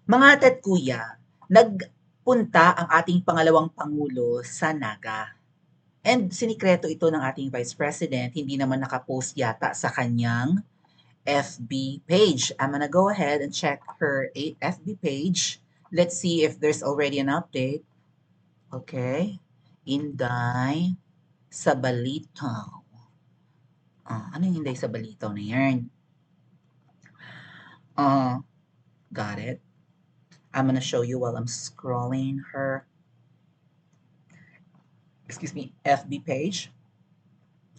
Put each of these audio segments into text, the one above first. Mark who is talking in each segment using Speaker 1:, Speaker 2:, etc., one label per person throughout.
Speaker 1: Mga ate at kuya, nagpunta ang ating pangalawang pangulo sa Naga. And sinikreto ito ng ating Vice President, hindi naman nakapost yata sa kanyang FB page. I'm gonna go ahead and check her FB page. Let's see if there's already an update. Okay. Inday sa Balitaw. Ano yung Inday sa Balitaw na yan? Got it. I'm gonna show you while I'm scrolling her FB page.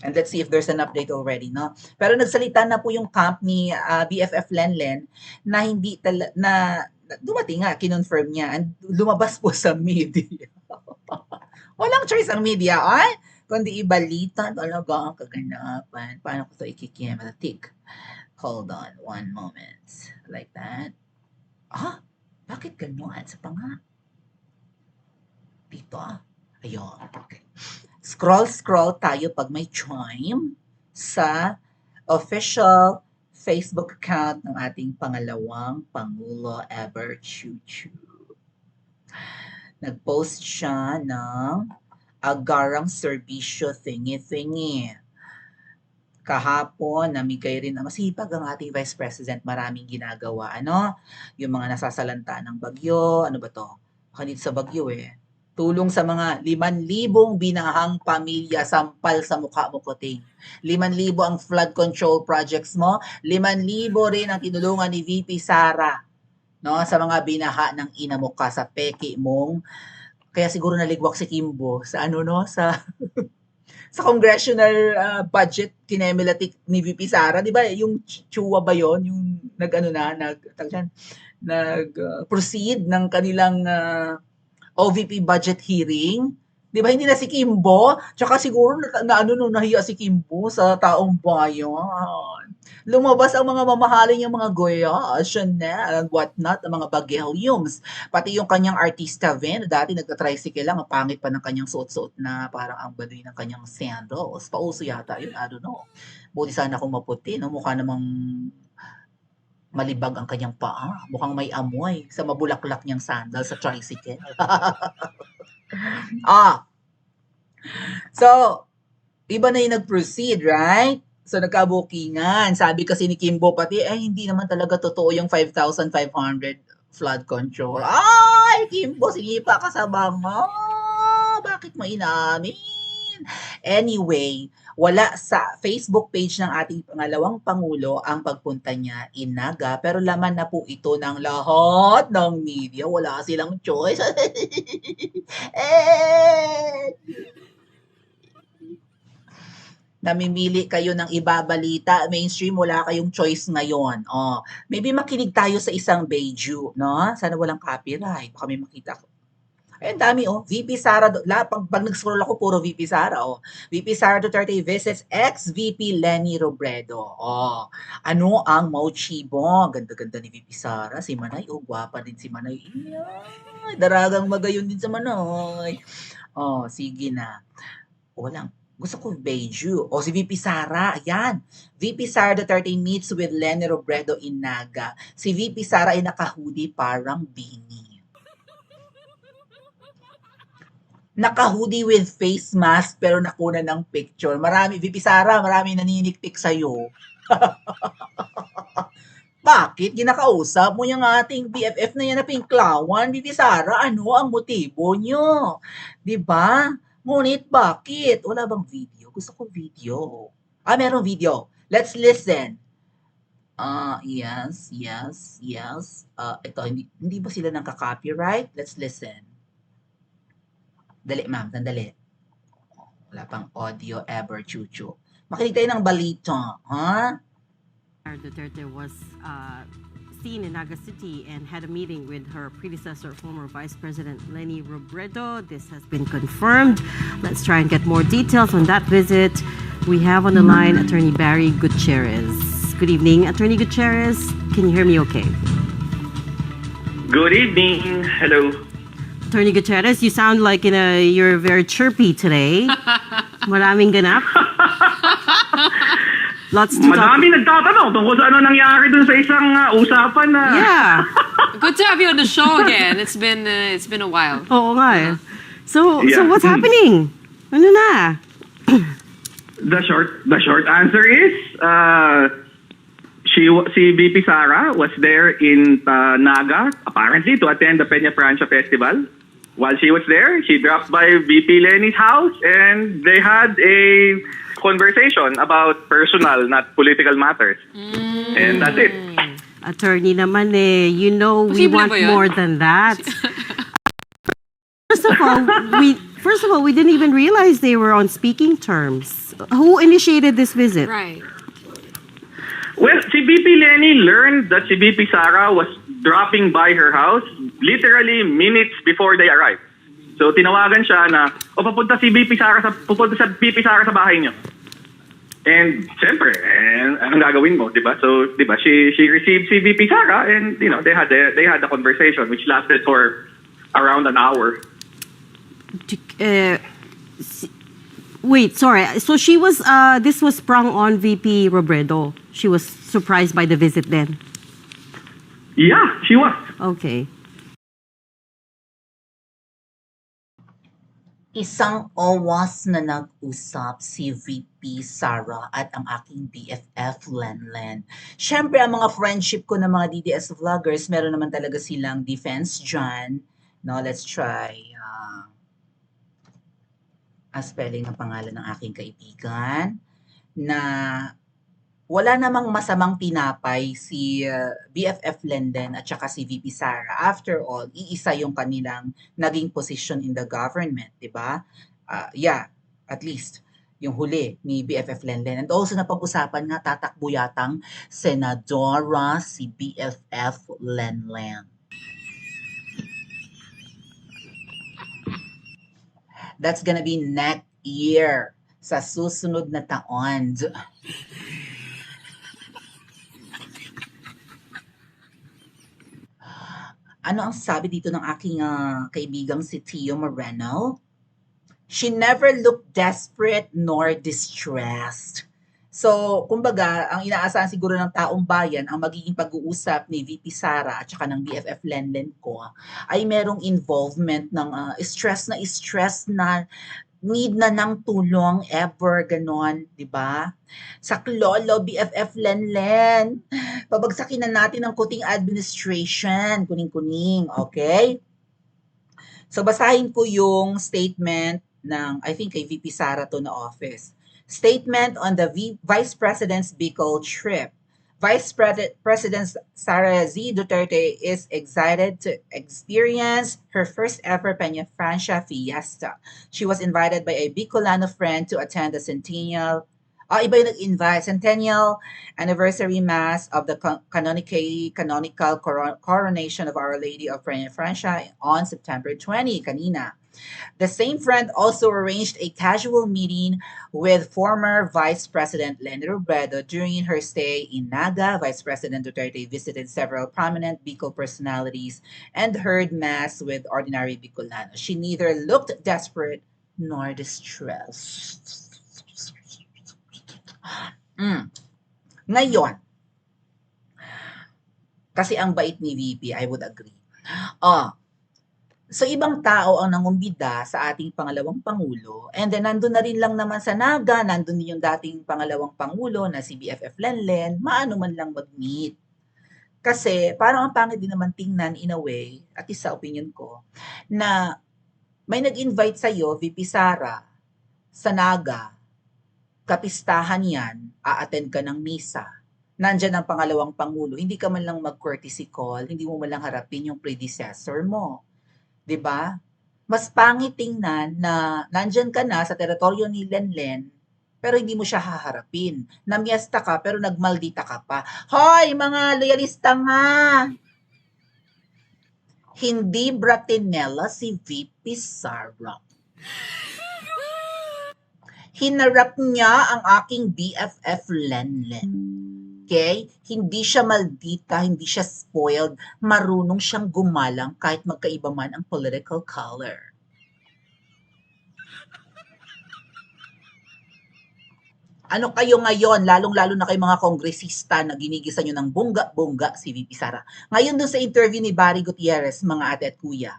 Speaker 1: And let's see if there's an update already, no? Pero nagsalita na po yung camp ni BFF Lenlen na hindi na dumating nga, kinonfirm niya, and lumabas po sa media. Walang choice ang media, ay? Kundi ibalita talaga ang kaganapan. Paano ko ito ikikimalatik? Hold on, one moment. Like that. Bakit ganyan? Sa panga? Dito Ayun. Okay. Scroll tayo pag may chime sa official Facebook account ng ating pangalawang Pangulo ever, Chuchu. Nag-post siya ng agarang serbisyo thingy-thingy. Kahapon, namigay rin, masipag ang ating Vice President, maraming ginagawa. Yung mga nasasalanta ng bagyo, ano ba to? Kanit sa bagyo tulong sa mga 5,000 binahang pamilya, sampal sa mukha mo kuting. 5,000 ang flood control projects mo, 5,000 rin ang tinulungan ni VP Sara, no, sa mga binaha ng ina mo ka sa peki mong. Kaya siguro naligwak si Kimbo sa sa sa congressional budget kinemilatik ni VP Sara, di ba? Yung chua ba yon, yung nag-proceed ng kanilang OVP budget hearing. Di ba hindi na si Kimbo? Tsaka siguro nahiya si Kimbo sa taong bayan. Lumabas ang mga mamahalin yung mga Goya, Chanel, and whatnot, ang mga Bageliums. Pati yung kanyang artista Ven, dati nagka-tricycle lang, ang pangit pa ng kanyang suot-suot na parang ang baduy ng kanyang sandals. Pauso yata yun, I don't know. Buti sana kung maputi, no? Mukha namang malibag ang kanyang paa. Mukhang may amoy sa mabulaklak niyang sandal sa tricycle. So, iba na yung nag-proceed, right? So, nagkabukingan. Sabi kasi ni Kimbo pati, hindi naman talaga totoo yung 5,500 flood control. Ay, Kimbo, sinipa ka sa banga. Bakit mo inamin? Anyway, wala sa Facebook page ng ating pangalawang Pangulo ang pagpunta niya in Naga, pero laman na po ito ng lahat ng media. Wala silang choice. Namimili kayo ng ibabalita, mainstream, wala kayong choice ngayon. Maybe makinig tayo sa isang Beiju, no? Sana walang copyright. Baka may makita ko. Ay, ang dami, VP Sara, pag nag-scroll ako, puro VP Sara, VP Sara Duterte visits ex-VP Leni Robredo. Ano ang Mauchibong? Ganda-ganda ni VP Sara. Si Manay, gwapa din si Manay. Daragang magayon din sa Manay. Sige na. Walang. Gusto ko Beiju. Si VP Sara. Ayan. VP Sara Duterte meets with Leni Robredo in Naga. Si VP Sara ay naka-hoodie parang beanie. Naka-hoodie with face mask pero nakuna ng picture. VP Sara, marami naniniktik sa'yo. Bakit? Ginakausap mo yung ating BFF na yan na pinklawan? VP Sara, ano ang motibo nyo? Diba? Ngunit bakit? Wala bang video? Gusto ko video. Merong video. Let's listen. Yes. Ito, hindi ba sila nang copyright? Let's listen. Dali, ma'am. Sandali. Wala pang audio ever, Chuchu. Makinig tayo ng balita,
Speaker 2: Duterte was seen in Naga City and had a meeting with her predecessor, former Vice President Leni Robredo. This has been confirmed. Let's try and get more details on that visit. We have on the line Attorney Barry Gutierrez. Good evening, Attorney Gutierrez. Can you hear me okay?
Speaker 3: Good evening. Hello.
Speaker 2: Attorney Gutierrez, you sound like you're very chirpy today. Maraming ganap. Lots to talk.
Speaker 3: Madami nagtatanong tungkol sa ano nangyari dun sa isang usapan na...
Speaker 2: Yeah.
Speaker 3: Good to have you on the show again. It's been a while.
Speaker 2: Oo nga eh. So
Speaker 4: Yeah.
Speaker 2: what's happening? Ano na?
Speaker 4: The short answer is si VP Sara was there in Naga apparently to attend the Peña Francia Festival. While she was there, she dropped by VP Lenny's house and they had a conversation about personal, not political matters. And that's it.
Speaker 2: Attorney naman eh. You know, we
Speaker 3: Posible
Speaker 2: want
Speaker 3: ba yun?
Speaker 2: more than that. First of all, we didn't even realize they were on speaking terms. Who initiated this visit?
Speaker 3: Right.
Speaker 4: Well, si VP Lenny learned that si VP Sara was dropping by her house literally minutes before they arrived. So tinawagan siya na, pupunta sa VP Sara sa bahay niyo. And siyempre, anong gagawin mo, 'di ba? So, 'di ba, she received si VP Sara and they had a conversation which lasted for around an hour.
Speaker 2: Wait, sorry. So she was, this was sprung on VP Robredo. She was surprised by the visit then.
Speaker 4: Yeah, she was.
Speaker 2: Okay.
Speaker 1: Isang oras na nag-usap si VP Sara at ang aking BFF Lenlen. Siyempre, ang mga friendship ko ng mga DDS vloggers, meron naman talaga silang defense dyan. No, let's try. Spelling ng pangalan ng aking kaibigan na wala namang masamang tinapay si BFF Lenlen at saka si VP Sara. After all, iisa yung kanilang naging position in the government, di ba? Yeah, at least yung huli ni BFF Lenlen. And also napag-usapan nga tatakbo yatang senadora si BFF Lenlen. That's gonna be next year sa susunod na taon. Ano ang sabi dito ng aking kaibigang si Tio Moreno? She never looked desperate nor distressed. So, kumbaga, ang inaasahan siguro ng taong bayan, ang magiging pag-uusap ni VP Sara at saka ng BFF Lenlen ko ay merong involvement ng stress na need na ng tulong ever, ganon, di ba? Sa Klolo, BFF Lenlen, pabagsakin na natin ang kuting administration, kuning-kuning, okay? So, basahin ko yung statement ng, I think kay VP Sara to na office. Statement on the Vice President's Bicol trip. Vice President Sara Z. Duterte is excited to experience her first ever Peña Francia fiesta. She was invited by a Bicolano friend to attend the Centennial Anniversary Mass of the canonical coronation of Our Lady of Peña Francia on September 20, kanina. The same friend also arranged a casual meeting with former Vice President Leni Robredo. During her stay in Naga, Vice President Duterte visited several prominent Bicol personalities and heard mass with ordinary Bicolanos. She neither looked desperate nor distressed. Ngayon, kasi ang bait ni VP, I would agree. So ibang tao ang nangumbida sa ating pangalawang Pangulo and then nandun na rin lang naman sa Naga, nandun din yung dating pangalawang Pangulo na si BFF Lenlen, maano man lang mag-meet. Kasi parang ang pangit din naman tingnan in a way, at least sa opinion ko, na may nag-invite sa'yo, VP Sara, sa Naga, kapistahan yan, a-attend ka ng misa. Nandyan ang pangalawang Pangulo, hindi ka man lang mag-courtesy call, hindi mo man lang harapin yung predecessor mo. 'Di ba? Mas pangit tingnan na nandyan ka na sa teritoryo ni Lenlen, pero hindi mo siya haharapin. Namiesta ka, pero nagmaldita ka pa. Hoy, mga loyalista nga! Hindi bratinella si VP Sara. Hinarap niya ang aking BFF Lenlen. Okay? Hindi siya maldita, hindi siya spoiled, marunong siyang gumalang kahit magkaiba man ang political color. Ano kayo ngayon, lalong-lalo na kayong mga kongresista na ginigisan nyo ng bongga-bongga si VP Sara. Ngayon dun sa interview ni Barry Gutierrez, mga ate at kuya,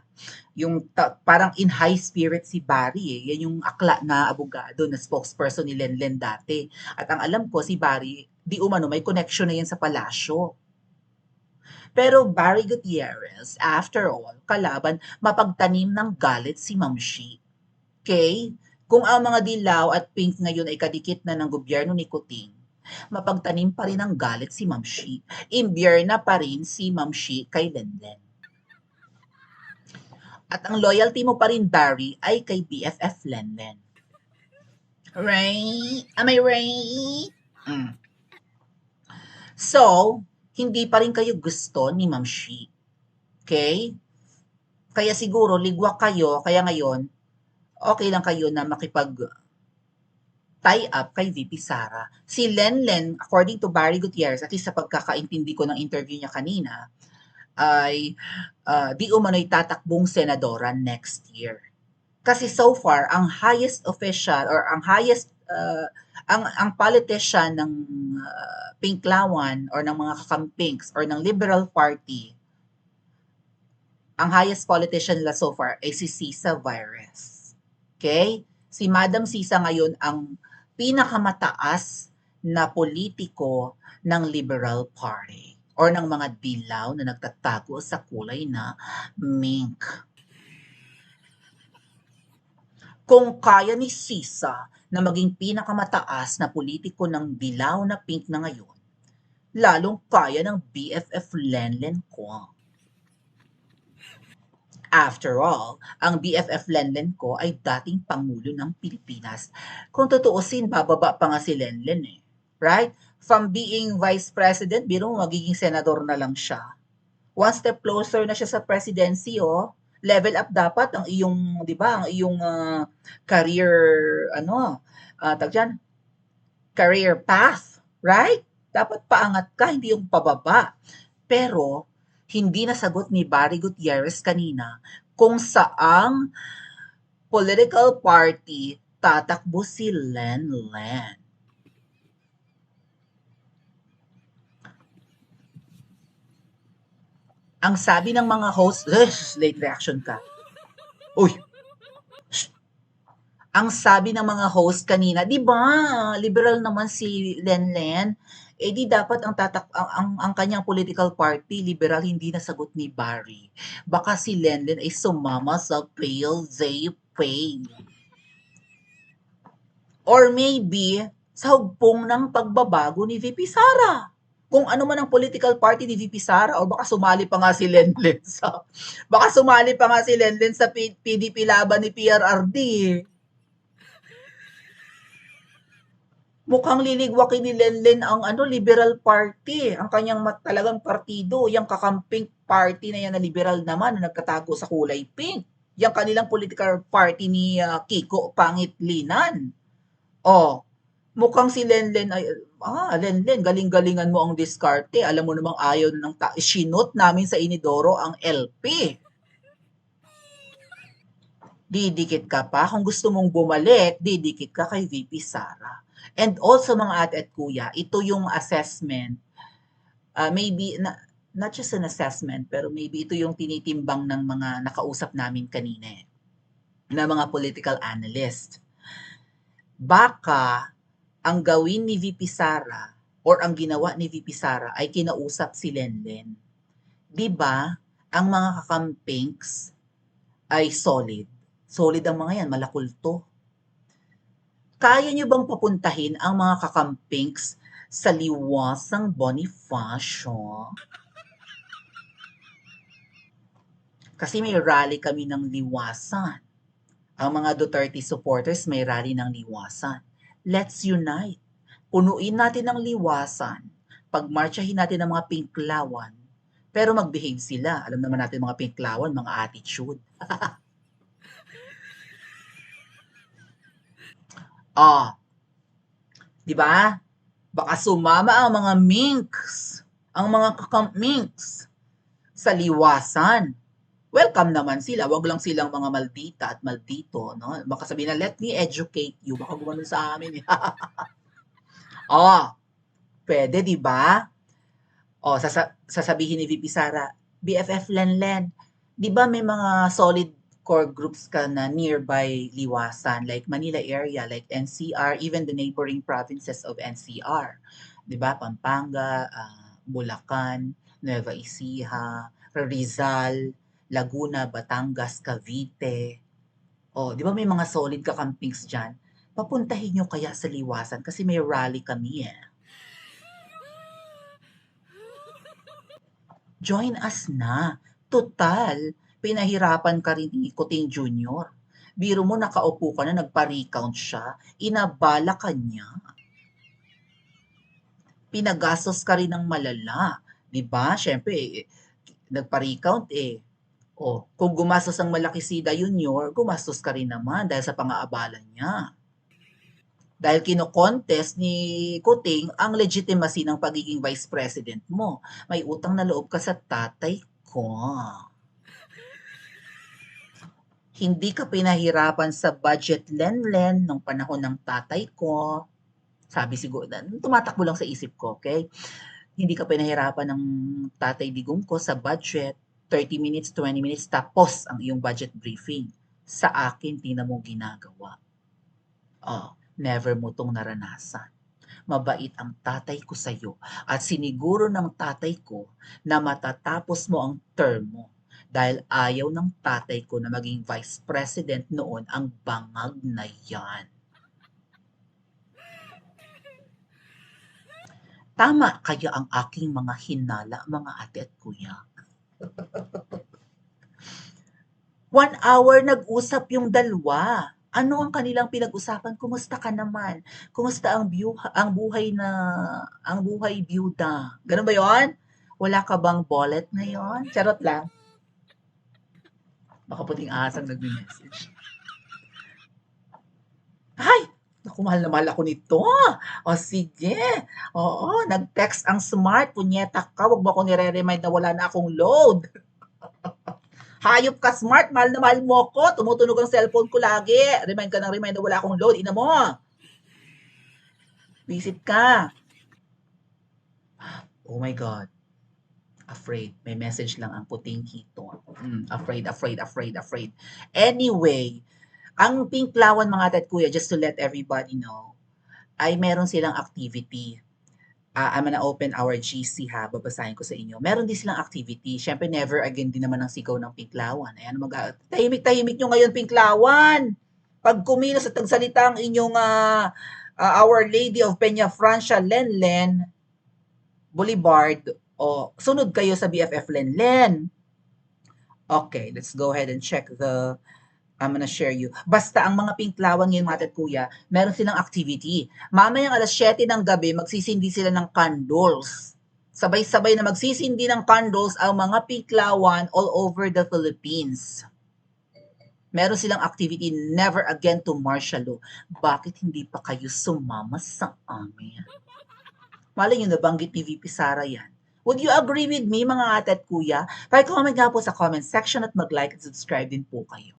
Speaker 1: yung parang in high spirit si Barry eh. Yan yung akla na abogado na spokesperson ni Lenlen dati. At ang alam ko si Barry, di umano may connection na yan sa palasyo. Pero Barry Gutierrez, after all, kalaban, mapagtanim ng galit si Ma'am Shi. Okay? Kung ang mga dilaw at pink ngayon ay kadikit na ng gobyerno ni Kuting, mapagtanim pa rin ng galit si Ma'am Shi. Imbierna pa rin si Ma'am Shi kay Lenlen. At ang loyalty mo pa rin, Barry, ay kay BFF Lenlen. Right? Am I right? So, hindi pa rin kayo gusto ni Ma'am Shi. Okay? Kaya siguro, ligwak kayo, kaya ngayon, okay lang kayo na makipag tie up kay VP Sara. Si Lenlen, according to Barry Gutierrez, at least sa pagkakaintindi ko ng interview niya kanina, ay di umano'y tatakbong senadora next year. Kasi so far, ang highest official or ang highest, ang politician ng Pinklawan or ng mga kakampings or ng Liberal Party, ang highest politician nila so far ay si Sisa Virez. Okay? Si Madam Sisa ngayon ang pinakamataas na politiko ng Liberal Party or ng mga dilaw na nagtatago sa kulay na mink. Kung kaya ni Sisa na maging pinakamataas na politiko ng dilaw na pink na ngayon, lalong kaya ng BFF Lenlen ko. After all, ang BFF Lenlen ko ay dating Pangulo ng Pilipinas. Kung tutuusin, bababa pa nga si Lenlen eh. Right? From being Vice President, biro mo magiging senador na lang siya. One step closer na siya sa presidency, oh. Level up dapat ang iyong, di ba, ang iyong career, career path, right? Dapat paangat ka, hindi yung pababa. Pero, hindi nasagot ni Barry Gutierrez kanina kung saang political party tatakbo si Lenlen. Ang sabi ng mga host, late reaction ka. Uy! Ang sabi ng mga host kanina, di ba, liberal naman si Lenlen, eh di dapat ang kanyang political party, liberal, hindi nasagot ni Barry. Baka si Lenlen ay sumama sa PLJP. Or maybe, sa hugpong ng pagbabago ni VP Sara. Kung ano man ang political party ni VP Sara, o baka sumali pa nga si Lenlen sa PDP laban ni PRRD. Mukhang liligwakin ni Lenlen ang Liberal Party, ang kanyang talagang partido, yung kakamping party na yan na liberal naman na nagkatago sa kulay pink. Yung kanilang political party ni Kiko Pangitlinan. Mukhang si Lenlen ay, Lenlen, galing-galingan mo ang diskarte. Alam mo namang ayaw ng sinot namin sa Inidoro ang LP. Didikit ka pa. Kung gusto mong bumalik, didikit ka kay VP Sara. And also mga ate at kuya, ito yung assessment, maybe, not just an assessment, pero maybe ito yung tinitimbang ng mga nakausap namin kanina, na mga political analyst. Baka, ang gawin ni VP Sara, or ang ginawa ni VP Sara, ay kinausap si Lenlen. Diba, ang mga kakampings ay solid. Solid ang mga yan, malakulto. Kaya niyo bang papuntahin ang mga kakampings sa liwasang Bonifacio? Kasi may rally kami ng liwasan. Ang mga Duterte supporters may rally ng liwasan. Let's unite. Punuin natin ang liwasan. Pagmarchahin natin ang mga Pinklawan. Pero mag-behave sila. Alam naman natin mga Pinklawan, mga attitude. Di ba? Baka sumama ang mga minks, ang mga kakamminks sa liwasan. Welcome naman sila. Wag lang silang mga maldita at maldito, no? Baka sabihin na, let me educate you. Baka gumanon sa amin. Oh, pwede, di ba? Oh, sasabihin ni VP Sara, BFF Lenlen, di ba may mga solid core groups ka na nearby liwasan, like Manila area, like NCR, even the neighboring provinces of NCR. Di ba? Pampanga, Bulacan, Nueva Ecija, Rizal, Laguna, Batangas, Cavite. Oh, di ba may mga solid kakampings dyan? Papuntahin nyo kaya sa liwasan kasi may rally kami eh. Join us na. Total, pinahirapan ka rin ni Kuting Junior. Biro mo nakaupo ka na, nagpa-recount siya, inabala ka niya. Pinagastos ka rin ng malala. Diba? Siyempre, nagpa-recount eh. O, kung gumastos ang malaki si Junior, gumastos ka rin naman dahil sa pang-aabala niya. Dahil kino-contest ni Kuting ang legitimacy ng pagiging vice president mo. May utang na loob ka sa tatay ko. Hindi ka pinahirapan sa budget Lenlen nung panahon ng tatay ko. Sabi siguro, tumatakbo lang sa isip ko, okay? Hindi ka pinahirapan ng tatay digong ko sa budget. 30 minutes, 20 minutes, tapos ang iyong budget briefing. Sa akin, di na mo ginagawa. Oh, never mo tong naranasan. Mabait ang tatay ko sa'yo at siniguro ng tatay ko na matatapos mo ang term mo dahil ayaw ng tatay ko na maging vice president noon ang bangag na yan. Tama kaya ang aking mga hinala, mga ate at kuya? 1 hour nag-usap yung dalawa. Ano ang kanilang pinag-usapan? Kumusta ka naman? Kumusta ang buhay byuda? Ganun ba 'yon? Wala ka bang bullet ngayon? Charot lang. Baka puting asang nagme-message. Ay! Naku, mahal na mahal ako nito. O sige. Oo, nag-text ang smart. Punyeta ka, wag mo ako nire-remind na wala na akong load. Hayop ka smart, mahal na mahal mo ako. Tumutunog ang cellphone ko lagi. Remind ka ng remind na wala akong load. Ina mo. Visit ka. Oh my God. Afraid. May message lang ang puting hito. Afraid. Anyway, ang Pinklawan mga ate at kuya, just to let everybody know, ay meron silang activity. I'm gonna open our GC ha, babasahin ko sa inyo. Meron din silang activity. Siyempre, never again din naman ang sigaw ng Pinklawan. Ayan, tahimik-tahimik nyo ngayon, Pinklawan! Pag kumilos at tagsalita ang inyong Our Lady of Peña Francia Lenlen Boulevard, o sunod kayo sa BFF Lenlen. Okay, let's go ahead and check I'm gonna share you. Basta ang mga Pinklawan ngayon, mga ate at kuya, meron silang activity. Mamayang 7:00 ng gabi, magsisindi sila ng candles. Sabay-sabay na magsisindi ng candles ang mga Pinklawan all over the Philippines. Meron silang activity, never again to martial law. Bakit hindi pa kayo sumama sa amin? Malay nyo, nabanggit ni VP Sara yan. Would you agree with me, mga ate at kuya? Pakicomment nga po sa comment section at mag-like at subscribe din po kayo.